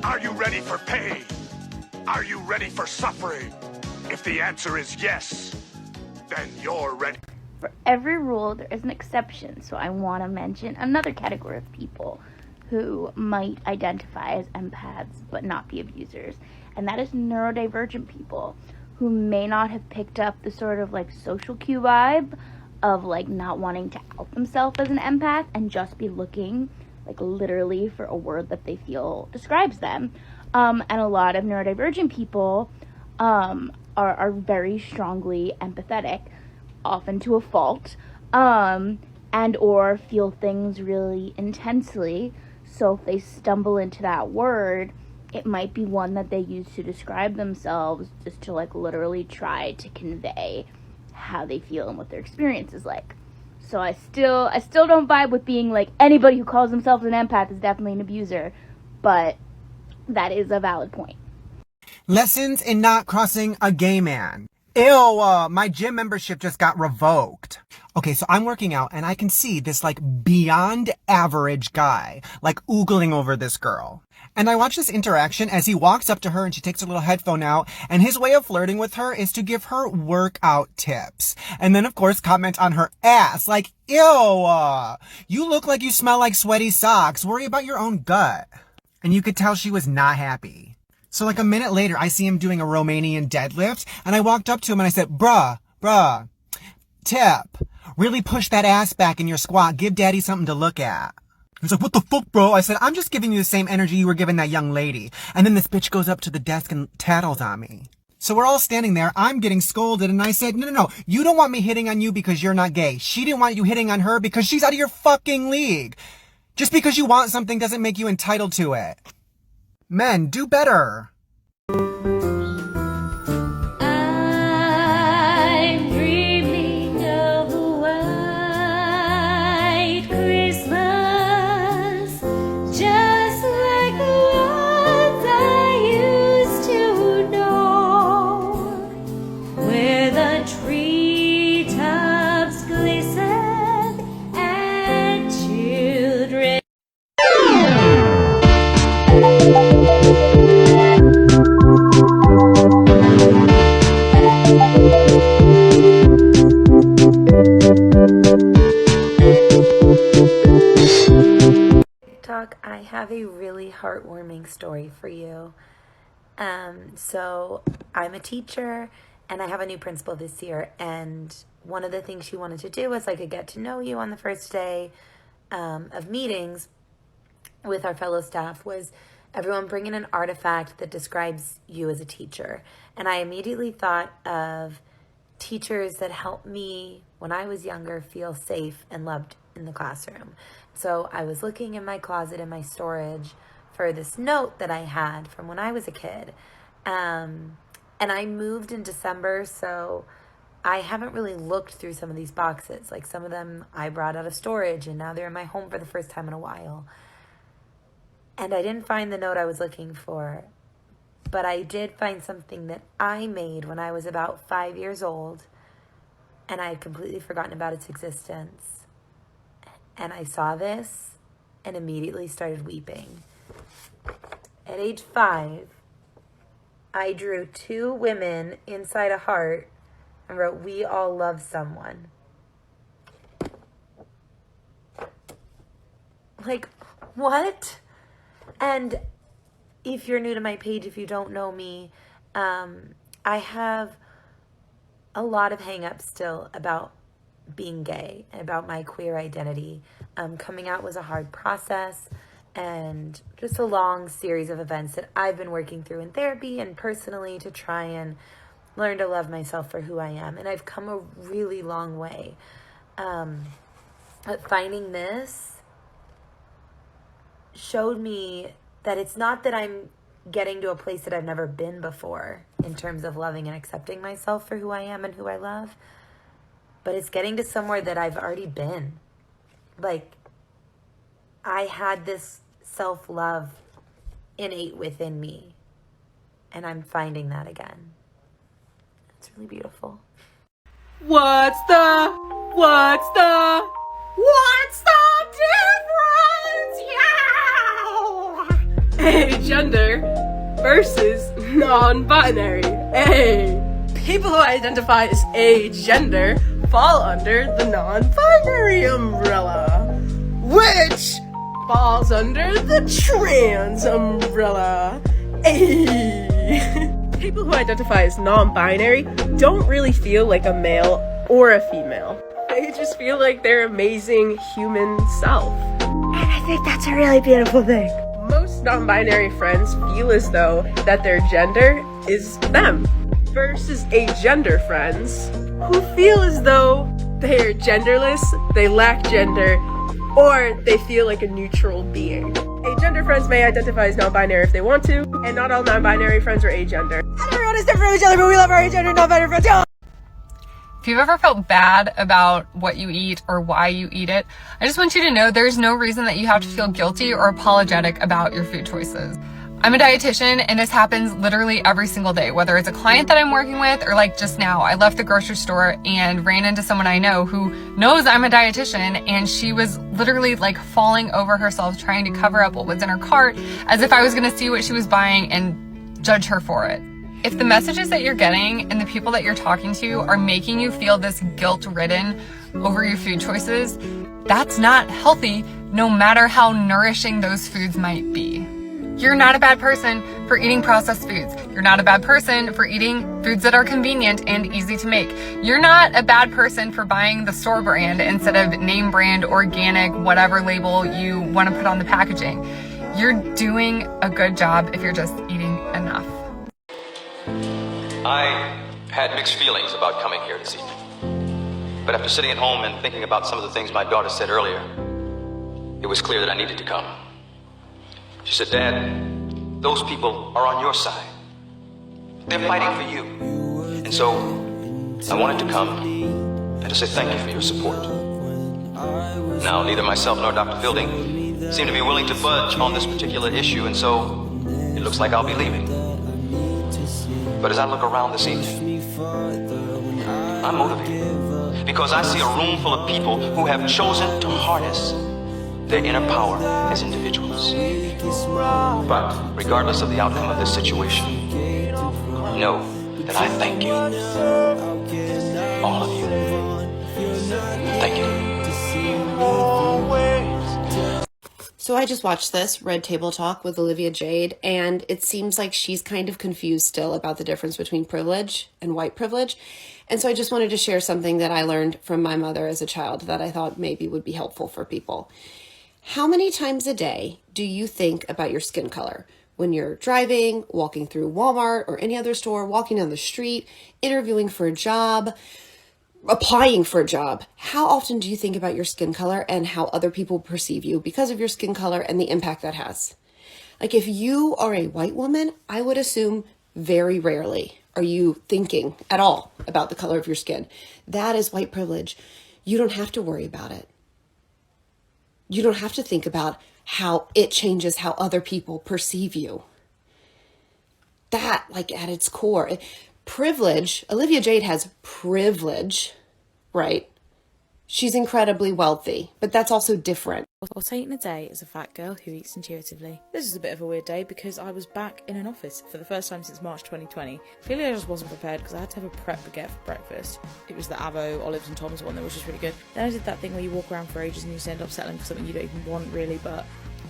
Are you ready for pain? Are you ready for suffering? If the answer is yes, then you're ready. For every rule, there is an exception, so I want to mention another category of people who might identify as empaths but not be abusers, and that is neurodivergent people who may not have picked up the sort of like social cue vibe of like not wanting to out themselves as an empath and just be looking like literally for a word that they feel describes them. And a lot of neurodivergent people are very strongly empathetic, often to a fault, and or feel things really intensely. So if they stumble into that word, it might be one that they use to describe themselves, just to like literally try to convey how they feel and what their experience is like. So I still don't vibe with being like anybody who calls themselves an empath is definitely an abuser, but that is a valid point. Lessons in not crossing a gay man. Ew, my gym membership just got revoked. Okay, so I'm working out and I can see this like beyond average guy like oogling over this girl. And I watch this interaction as he walks up to her and she takes her little headphone out, and his way of flirting with her is to give her workout tips. And then of course comment on her ass like, ew, you look like you smell like sweaty socks. Worry about your own gut. And you could tell she was not happy. So like a minute later, I see him doing a Romanian deadlift, and I walked up to him and I said, bruh, tip, really push that ass back in your squat. Give daddy something to look at. He was like, what the fuck, bro? I said, I'm just giving you the same energy you were giving that young lady. And then this bitch goes up to the desk and tattles on me. So we're all standing there, I'm getting scolded, and I said, no, you don't want me hitting on you because you're not gay. She didn't want you hitting on her because she's out of your fucking league. Just because you want something doesn't make you entitled to it. Men, do better. I'm dreaming of a white Christmas, just like the ones I used to know, where the treetops glisten and children. I have a really heartwarming story for you. So I'm a teacher and I have a new principal this year, and one of the things she wanted to do was like a get to know you on the first day of meetings with our fellow staff was everyone bring in an artifact that describes you as a teacher. And I immediately thought of teachers that helped me when I was younger feel safe and loved in the classroom. So I was looking in my closet in my storage for this note that I had from when I was a kid. And I moved in December, so I haven't really looked through some of these boxes. Like some of them I brought out of storage and now they're in my home for the first time in a while. And I didn't find the note I was looking for, but I did find something that I made when I was about 5 years old, and I had completely forgotten about its existence. And I saw this and immediately started weeping. At age 5, I drew 2 women inside a heart and wrote, "We all love someone." Like, what? And if you're new to my page, if you don't know me, I have a lot of hang-ups still about being gay and about my queer identity. Coming out was a hard process and just a long series of events that I've been working through in therapy and personally to try and learn to love myself for who I am. And I've come a really long way. But finding this showed me that it's not that I'm getting to a place that I've never been before in terms of loving and accepting myself for who I am and who I love, but it's getting to somewhere that I've already been. Like, I had this self-love innate within me, and I'm finding that again. It's really beautiful. What's the difference? Yeah! agender versus non-binary. People who identify as agender fall under the non-binary umbrella, which falls under the trans umbrella. People who identify as non-binary don't really feel like a male or a female. They just feel like their amazing human self. And I think that's a really beautiful thing. Most non-binary friends feel as though that their gender is them, versus agender friends who feel as though they are genderless, they lack gender, or they feel like a neutral being. Agender friends may identify as non-binary if they want to, and not all non-binary friends are agender. And everyone is different from each other, but we love our agender non-binary friends. Yeah! If you've ever felt bad about what you eat or why you eat it, I just want you to know there's no reason that you have to feel guilty or apologetic about your food choices. I'm a dietitian and this happens literally every single day, whether it's a client that I'm working with or like just now, I left the grocery store and ran into someone I know who knows I'm a dietitian and she was literally like falling over herself trying to cover up what was in her cart as if I was gonna see what she was buying and judge her for it. If the messages that you're getting and the people that you're talking to are making you feel this guilt-ridden over your food choices, that's not healthy no matter how nourishing those foods might be. You're not a bad person for eating processed foods. You're not a bad person for eating foods that are convenient and easy to make. You're not a bad person for buying the store brand instead of name brand, organic, whatever label you want to put on the packaging. You're doing a good job if you're just eating enough. I had mixed feelings about coming here this evening. But after sitting at home and thinking about some of the things my daughter said earlier, it was clear that I needed to come. She said, "Dad, those people are on your side. They're fighting for you." And so I wanted to come and to say thank you for your support. Now, neither myself nor Dr. Fielding seem to be willing to budge on this particular issue, and so it looks like I'll be leaving. But as I look around this evening, I'm motivated because I see a room full of people who have chosen to harness their inner power as individuals. But regardless of the outcome of this situation, know that I thank you. All of you. Thank you. So I just watched this Red Table Talk with Olivia Jade, and it seems like she's kind of confused still about the difference between privilege and white privilege. And so I just wanted to share something that I learned from my mother as a child that I thought maybe would be helpful for people. How many times a day do you think about your skin color? When you're driving, walking through Walmart or any other store, walking down the street, interviewing for a job, applying for a job, how often do you think about your skin color and how other people perceive you because of your skin color and the impact that has? Like if you are a white woman, I would assume very rarely are you thinking at all about the color of your skin. That is white privilege. You don't have to worry about it. You don't have to think about how it changes how other people perceive you. That, like at its core, privilege, Olivia Jade has privilege, right? She's incredibly wealthy, but that's also different. What I eat in a day is a fat girl who eats intuitively. This is a bit of a weird day because I was back in an office for the first time since March 2020. Clearly I just wasn't prepared because I had to have a prep baguette for breakfast. It was the Avo, Olives and Tom's one that was just really good. Then I did that thing where you walk around for ages and you just end up settling for something you don't even want really, but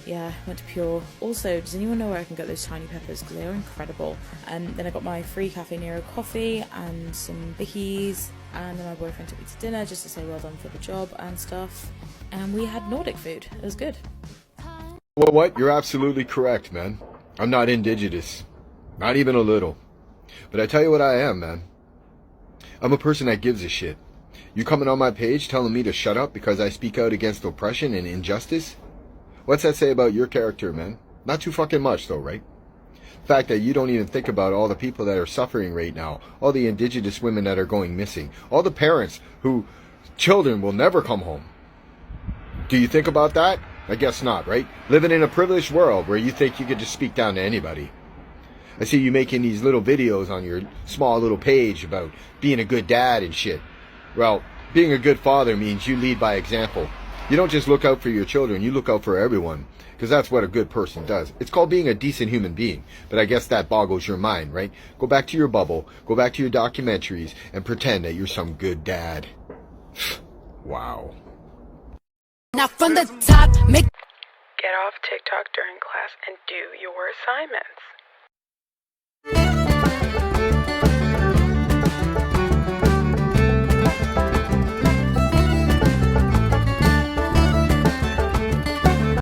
yeah, went to Pure. Also, does anyone know where I can get those tiny peppers? Because they are incredible. And then I got my free Cafe Nero coffee and some bickies. And then my boyfriend took me to dinner just to say well done for the job and stuff. And we had Nordic food. It was good. Well, what? You're absolutely correct, man. I'm not indigenous. Not even a little. But I tell you what I am, man. I'm a person that gives a shit. You coming on my page telling me to shut up because I speak out against oppression and injustice? What's that say about your character, man? Not too fucking much, though, right? The fact that you don't even think about all the people that are suffering right now, all the indigenous women that are going missing, all the parents who children will never come home. Do you think about that? I guess not, right? Living in a privileged world where you think you could just speak down to anybody. I see you making these little videos on your small little page about being a good dad and shit. Well, being a good father means you lead by example. You don't just look out for your children, you look out for everyone. because that's what a good person does. It's called being a decent human being. But I guess that boggles your mind, right? Go back to your bubble, go back to your documentaries, and pretend that you're some good dad. Wow. Now from the top, make Get off TikTok during class and do your assignments.